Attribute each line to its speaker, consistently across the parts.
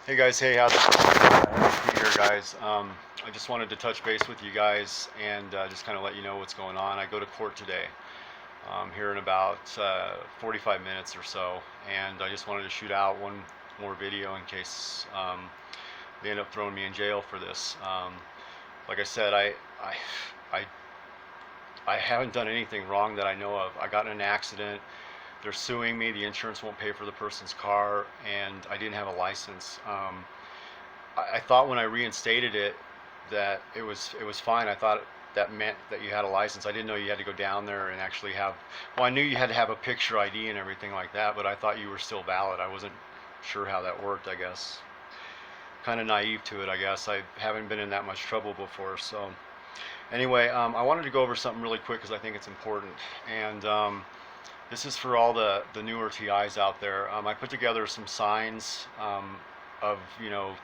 Speaker 1: Hey guys, hey, how's it here, guys? I just wanted to touch base with you guys and just kind of let you know what's going on. I go to court today, here in about 45 minutes or so, and I just wanted to shoot out one more video in case they end up throwing me in jail for this. Like I said, I, I haven't done anything wrong that I know of. I got in an accident. They're suing me. The insurance won't pay for the person's car, and I didn't have a license. I thought when I reinstated it that it was fine. I thought that meant that you had a license. I didn't know you had to go down there and actually have. Well, I knew you had to have a picture ID and everything like that, but I thought you were still valid. I wasn't sure how that worked. I guess kind of naive to it. I guess I haven't been in that much trouble before. So anyway, I wanted to go over something really quick because I think it's important. And this is for all the newer TIs out there. I put together some signs of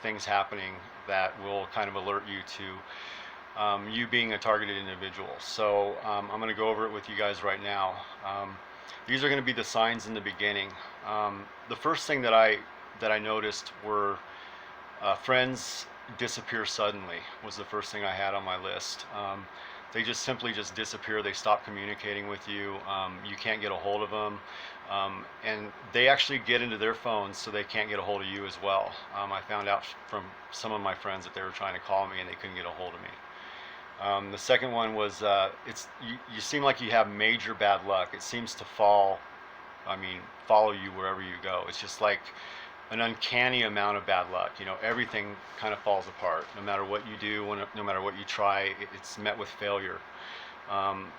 Speaker 1: things happening that will kind of alert you to you being a targeted individual. So I'm going to go over it with you guys right now. These are going to be the signs in the beginning. The first thing that I noticed were friends disappear suddenly was the first thing I had on my list. They just simply just disappear. They stop communicating with you. You can't get a hold of them. And they actually get into their phones so they can't get a hold of you as well. I found out from some of my friends that they were trying to call me and they couldn't get a hold of me. The second one was you seem like you have major bad luck. It seems to follow you wherever you go. It's just like an uncanny amount of bad luck. Everything kind of falls apart. No matter what you do, no matter what you try, it's met with failure. Um,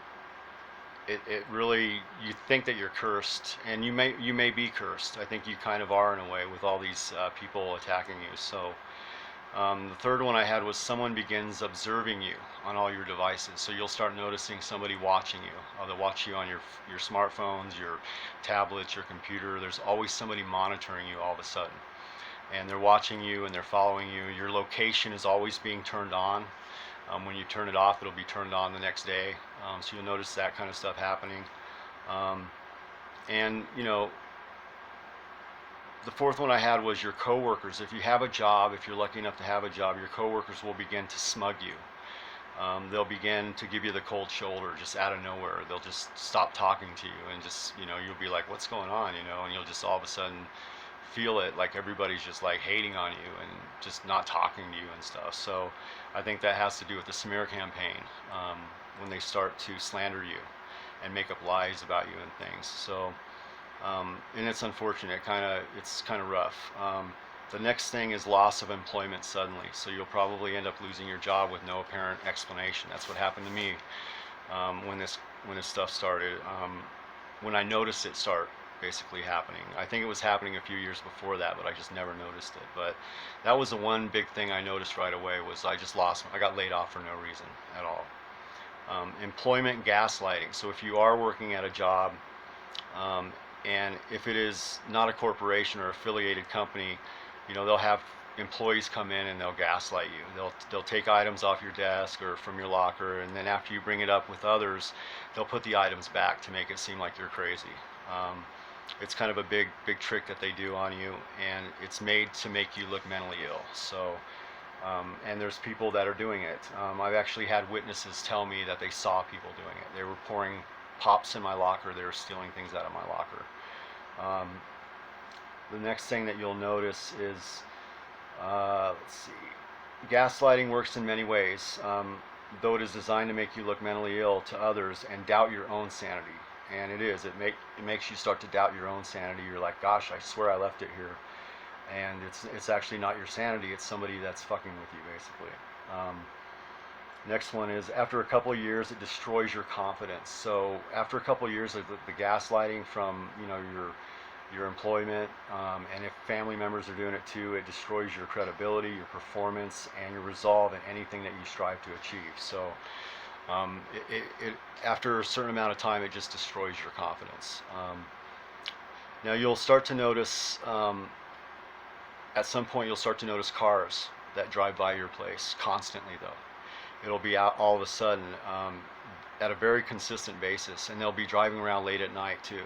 Speaker 1: it really, you think that you're cursed, and you may be cursed. I think you kind of are in a way with all these people attacking you. So the third one I had was someone begins observing you on all your devices. So you'll start noticing somebody watching you. They'll watch you on your smartphones, your tablets, your computer. There's always somebody monitoring you all of a sudden. And they're watching you and they're following you. Your location is always being turned on. When you turn it off, it'll be turned on the next day. So you'll notice that kind of stuff happening. Um, and, the fourth one I had was your coworkers. If you have a job, if you're lucky enough to have a job, your coworkers will begin to smug you. They'll begin to give you the cold shoulder just out of nowhere. They'll just stop talking to you and just, you'll be like, what's going on, and you'll just all of a sudden feel it like everybody's just like hating on you and just not talking to you and stuff. So I think that has to do with the smear campaign, when they start to slander you and make up lies about you and things. So and it's unfortunate. It's kind of rough. The next thing is loss of employment suddenly. So you'll probably end up losing your job with no apparent explanation. That's what happened to me when this stuff started. When I noticed it start basically happening. I think it was happening a few years before that, but I just never noticed it. But that was the one big thing I noticed right away was I got laid off for no reason at all. Employment gaslighting. So if you are working at a job, um, and if it is not a corporation or affiliated company, they'll have employees come in and they'll gaslight you. They'll take items off your desk or from your locker, and then after you bring it up with others, they'll put the items back to make it seem like you're crazy. It's kind of a big trick that they do on you, and it's made to make you look mentally ill. So and there's people that are doing it. I've actually had witnesses tell me that they saw people doing it. They were pouring pops in my locker. They were stealing things out of my locker. Um, the next thing that you'll notice is, let's see, gaslighting works in many ways, though it is designed to make you look mentally ill to others and doubt your own sanity. And it is. It makes you start to doubt your own sanity. You're like, gosh, I swear I left it here. And it's actually not your sanity. It's somebody that's fucking with you, basically. Next one is after a couple of years, it destroys your confidence. So after a couple of years of the gaslighting from your employment, and if family members are doing it too, it destroys your credibility, your performance, and your resolve in anything that you strive to achieve. So after a certain amount of time, it just destroys your confidence. Now you'll start to notice, at some point you'll start to notice cars that drive by your place constantly though. It'll be out all of a sudden, at a very consistent basis, and they'll be driving around late at night too.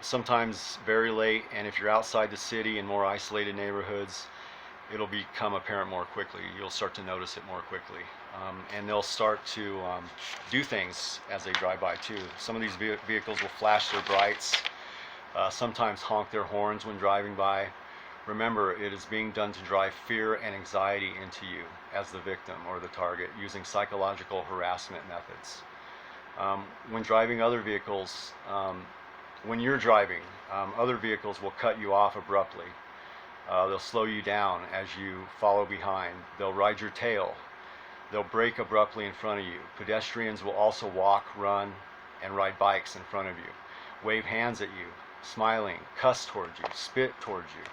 Speaker 1: sometimes very late, and if you're outside the city in more isolated neighborhoods, it'll become apparent more quickly. You'll start to notice it more quickly. And they'll start to do things as they drive by too. Some of these vehicles will flash their brights, sometimes honk their horns when driving by. Remember, it is being done to drive fear and anxiety into you as the victim or the target using psychological harassment methods. When driving other vehicles, when you're driving, other vehicles will cut you off abruptly. They'll slow you down as you follow behind. They'll ride your tail. They'll brake abruptly in front of you. Pedestrians will also walk, run, and ride bikes in front of you, wave hands at you, smiling, cuss towards you, spit towards you.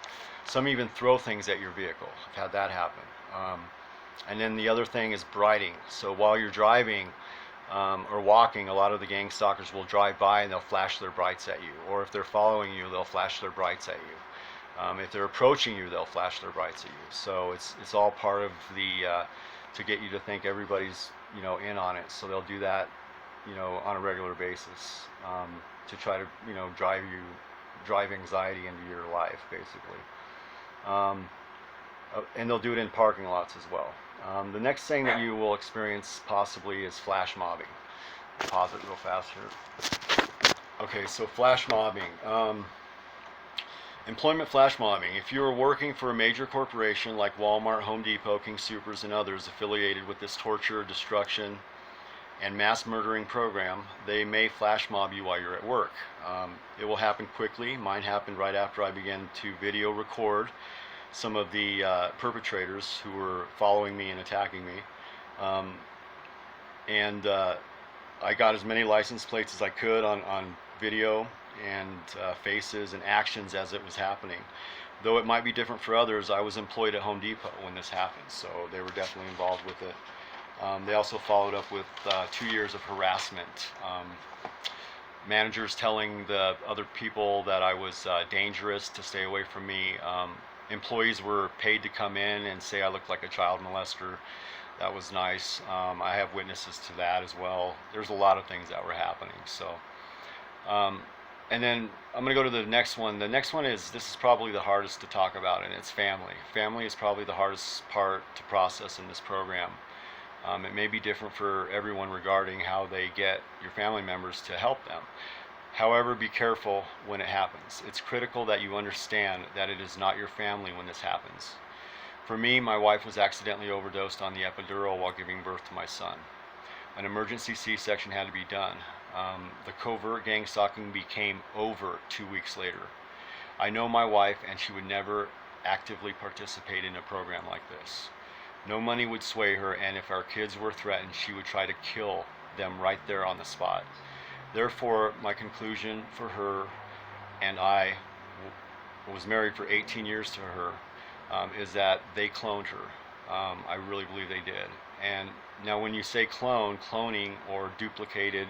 Speaker 1: Some even throw things at your vehicle. I've had that happen. And then the other thing is brighting. So while you're driving or walking, a lot of the gang stalkers will drive by and they'll flash their brights at you. Or if they're following you, they'll flash their brights at you. If they're approaching you, they'll flash their brights at you. So it's all part of the to get you to think everybody's in on it. So they'll do that on a regular basis to try to drive anxiety into your life basically. And they'll do it in parking lots as well. The next thing that you will experience possibly is flash mobbing. I'll pause it real fast here. Okay, so flash mobbing. Employment flash mobbing. If you are working for a major corporation like Walmart, Home Depot, King Soopers, and others affiliated with this torture, destruction, and mass murdering program, they may flash mob you while you're at work. It will happen quickly. Mine happened right after I began to video record some of the perpetrators who were following me and attacking me. I got as many license plates as I could on video and faces and actions as it was happening. Though it might be different for others, I was employed at Home Depot when this happened, so they were definitely involved with it. They also followed up with 2 years of harassment. Managers telling the other people that I was dangerous to stay away from me. Employees were paid to come in and say I looked like a child molester. That was nice. I have witnesses to that as well. There's a lot of things that were happening. So, and then I'm going to go to the next one. The next one this is probably the hardest to talk about, and it's family. Family is probably the hardest part to process in this program. It may be different for everyone regarding how they get your family members to help them. However, be careful when it happens. It's critical that you understand that it is not your family when this happens. For me, my wife was accidentally overdosed on the epidural while giving birth to my son. An emergency C-section had to be done. The covert gang stalking became overt 2 weeks later. I know my wife, and she would never actively participate in a program like this. No money would sway her, and if our kids were threatened, she would try to kill them right there on the spot. Therefore, my conclusion for her, and I was married for 18 years to her, is that they cloned her. I really believe they did. And now when you say cloning or duplicated,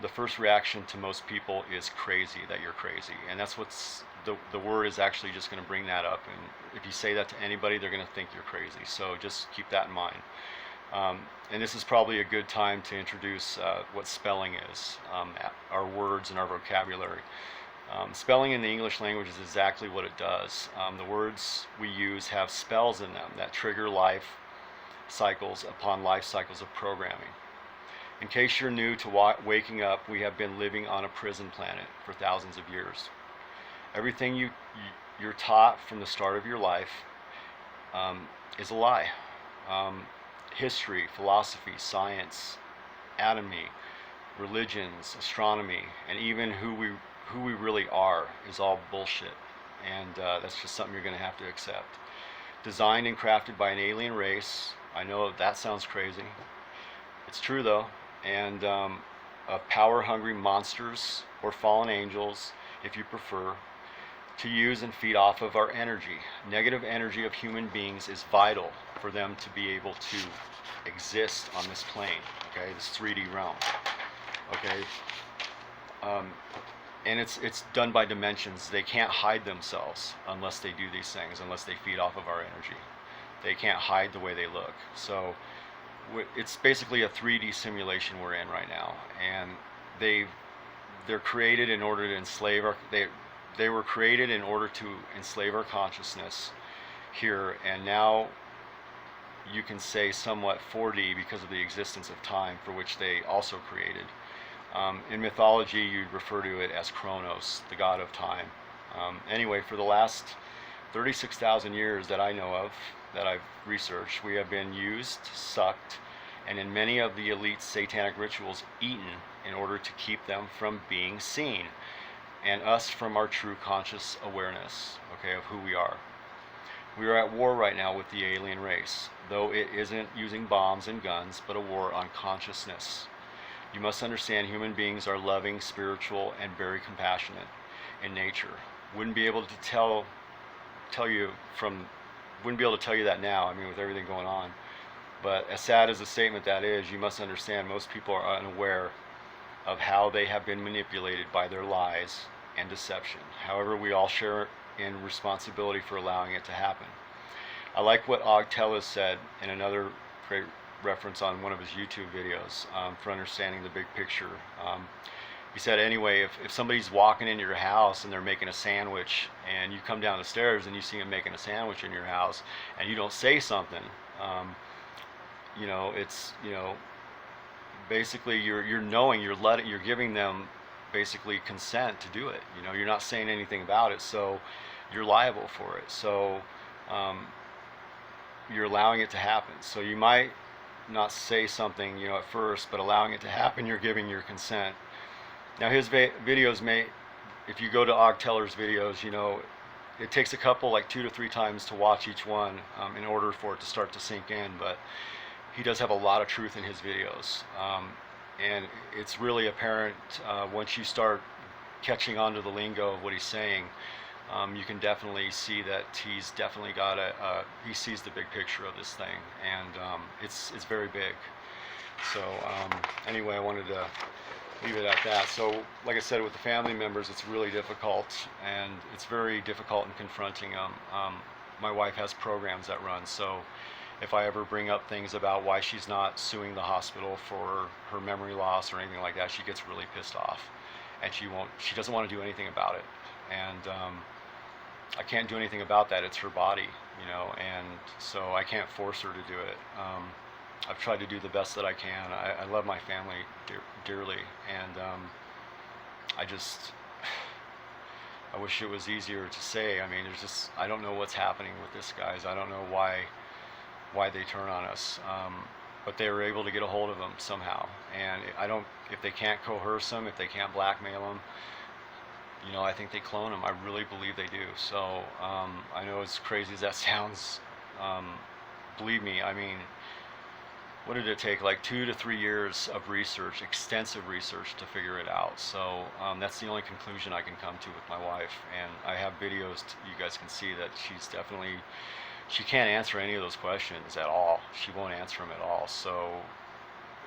Speaker 1: the first reaction to most people is crazy, that you're crazy. And that's what's, the word is actually just going to bring that up. And if you say that to anybody, they're going to think you're crazy. So just keep that in mind. And this is probably a good time to introduce what spelling is, our words and our vocabulary. Spelling in the English language is exactly what it does. The words we use have spells in them that trigger life cycles upon life cycles of programming. In case you're new to waking up, we have been living on a prison planet for thousands of years. Everything you're taught from the start of your life is a lie. History, philosophy, science, anatomy, religions, astronomy, and even who we really are is all bullshit. And that's just something you're going to have to accept. Designed and crafted by an alien race. I know that sounds crazy. It's true though. And of power-hungry monsters or fallen angels, if you prefer, to use and feed off of our energy. Negative energy of human beings is vital for them to be able to exist on this plane, okay, this 3D realm, okay. And it's done by dimensions. They can't hide themselves unless they do these things, unless they feed off of our energy. They can't hide the way they look. So it's basically a 3D simulation we're in right now, and they've they're created in order to enslave our, they were created in order to enslave our consciousness here, and now you can say somewhat 4D because of the existence of time, for which they also created. In mythology, you'd refer to it as Kronos, the god of time. Anyway, for the last 36,000 years that I know of, that I've researched, we have been used, sucked, and in many of the elite satanic rituals, eaten in order to keep them from being seen, and us from our true conscious awareness, okay, of who we are. We are at war right now with the alien race, though it isn't using bombs and guns, but a war on consciousness. You must understand human beings are loving, spiritual, and very compassionate in nature. Wouldn't be able to tell you that now, I mean, with everything going on. But as sad as a statement that is, you must understand most people are unaware of how they have been manipulated by their lies and deception. However, we all share in responsibility for allowing it to happen. I like what Og Tellis said in another great reference on one of his YouTube videos, for understanding the big picture. He said, anyway, if somebody's walking into your house and they're making a sandwich, and you come down the stairs and you see them making a sandwich in your house, and you don't say something, it's, basically you're knowing, you're giving them basically consent to do it. You're not saying anything about it, so you're liable for it. So you're allowing it to happen. So you might not say something, at first, but allowing it to happen, you're giving your consent. Now his videos if you go to Og Teller's videos, it takes a couple, like 2 to 3 times to watch each one in order for it to start to sink in, but he does have a lot of truth in his videos. And it's really apparent once you start catching on to the lingo of what he's saying, you can definitely see that he's definitely got he sees the big picture of this thing, and it's very big. So anyway, I wanted to leave it at that. So like I said, with the family members, it's really difficult, and it's very difficult in confronting them. My wife has programs that run, so if I ever bring up things about why she's not suing the hospital for her memory loss or anything like that, she gets really pissed off, and she doesn't want to do anything about it. And I can't do anything about that. It's her body, and so I can't force her to do it. I've tried to do the best that I can. I love my family dearly, and I wish it was easier to say. I mean, I don't know what's happening with this, guys. I don't know why they turn on us, but they were able to get a hold of them somehow. And if they can't coerce them, if they can't blackmail them, I think they clone them. I really believe they do. So I know, as crazy as that sounds, believe me, I mean, what did it take? Like 2 to 3 years of research, extensive research, to figure it out. So that's the only conclusion I can come to with my wife. And I have videos you guys can see that she can't answer any of those questions at all. She won't answer them at all. So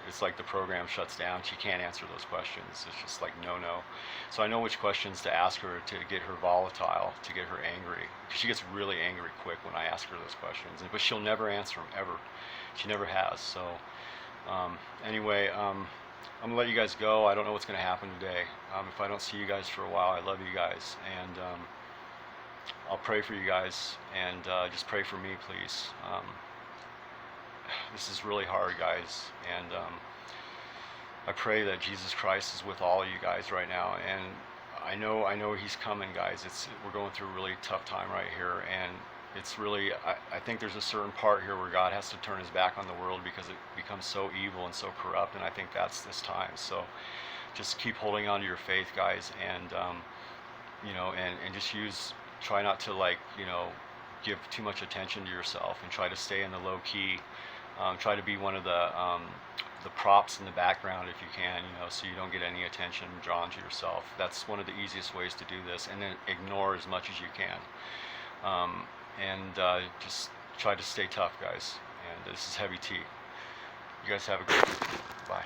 Speaker 1: it's like the program shuts down. She can't answer those questions. It's just like no. So I know which questions to ask her to get her volatile, to get her angry. She gets really angry quick when I ask her those questions, but she'll never answer them, ever. She never has. So anyway, I'm gonna let you guys go. I don't know what's gonna happen today. If I don't see you guys for a while, I love you guys, and I'll pray for you guys, and just pray for me, please. This is really hard, guys, and I pray that Jesus Christ is with all of you guys right now. And I know He's coming, guys. We're going through a really tough time right here, and it's really, I think there's a certain part here where God has to turn His back on the world because it becomes so evil and so corrupt, and I think that's this time. So just keep holding on to your faith, guys, and and just try not to give too much attention to yourself, and try to stay in the low key. Try to be one of the props in the background if you can, so you don't get any attention drawn to yourself. That's one of the easiest ways to do this, and then ignore as much as you can. Just try to stay tough, guys. And this is Heavy T. You guys have a great day. Bye.